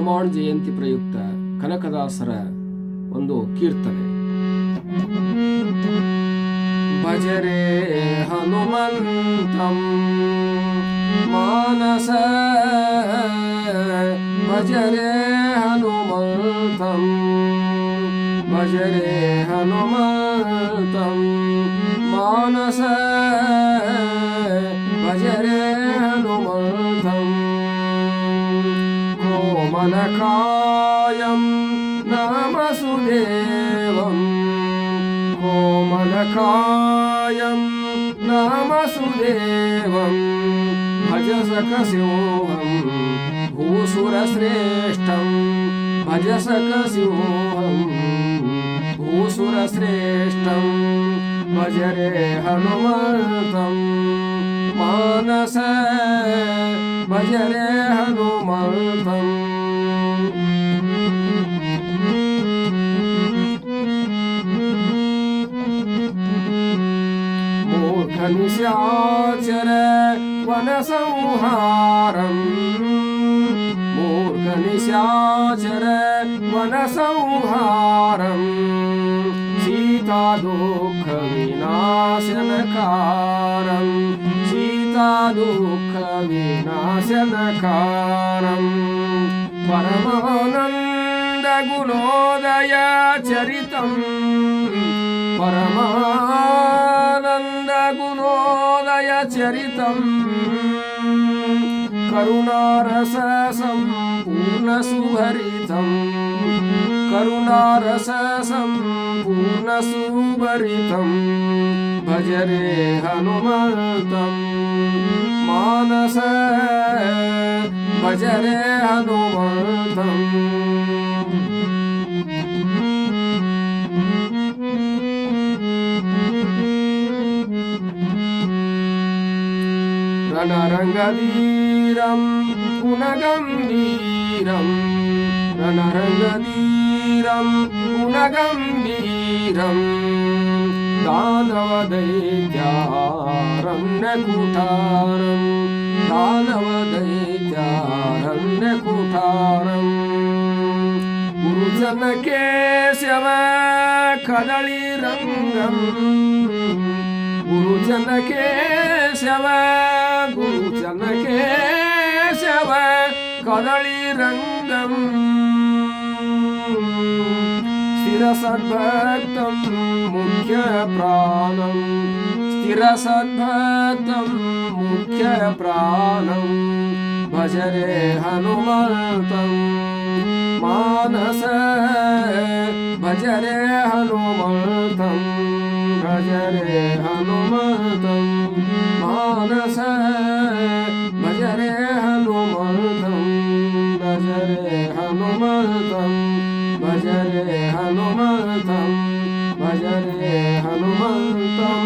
ಹನುಮಾನ್ ಜಯಂತಿ ಪ್ರಯುಕ್ತ ಕನಕದಾಸರ ಒಂದು ಕೀರ್ತನೆ. ಭಜರೆ ಹನುಮಂತಂ ಮಾನಸ, ಭಜರೆ ಹನುಮಂತಂ, ಭಜರೆ ಹನುಮಂತಂ ಮಾನಸ, ಭಜರೆ ಹನುಮಂತಂ. ಕೋಮಲಕಾಯಂ ನಾಮಸುದೇವಂ, ಕೋಮಲಕಾಯಂ ನಾಮಸುದೇವಂ, ಭಜಸಕಸಿಂಹಂ ಭೂಸುರಶ್ರೇಷ್ಠಂ, ಭಜಸಕಸಿಂಹಂ ಭೂಸುರಶ್ರೇಷ್ಠಂ. ಭಜರೆ ಹನುಮಂತಂ ಮಾನಸ, ಭಜರೆ ಹನುಮಂತಂ. ಮೂರ್ಖನಿಶಾಚರ ವನಸಂಹಾರಂ, ಮೂರ್ಖನಿಶಾಚರ ವನಸಂಹಾರಂ, ಸೀತಾ ದುಃಖ ವಿನಾಶನಕಾರಂ, ಸೀತಾ ದುಃಖ ವಿನಾಶನಕಾರಂ. ಪರಮಾನಂದ ಗುಣೋದಯ ಚರಿತಂ, ಪರಮಾನಂದ ಗುಣೋದಯ ಚರಿತಂ, ಕರುಣಾರಸ ಸಂಪೂರ್ಣ ಸುಭರಿತಂ, ಕರುಣಾರಸ ಸಂಪೂರ್ಣ ಸುಭರಿತಂ. ಭಜರೆ ಹನುಮಂತಂ ಮಾನಸ, ಭಜರೆ ಹನುಮಂತಂ. ರಣರಂಗಧೀರಂ ಗುಣಗಂಭೀರಂ, ರಣರಂಗಧೀರಂ ಗುಣಗಂಭೀರಂ, दानवदैत्यारण्यकुठारं, दानवदैत्यारण्यकुठारं. गुरुजनकेशव कदलीरङ्गं, गुरुजनकेशव, गुरुजनकेशव कदलीरङ्गं. स्थिरसद्भक्तं मुख्य प्राणं, स्थिरसद्भक्तं मुख्य प्राणं. भजरे हनुमन्तं मानस, भजरे हनुमन्तं, भजरे हनुमन्तं मानस, भजरे हनुमन्तं, भजरे हनुमन्तं, भजरे हनुमन्तं, भजरे हनुमन्तं.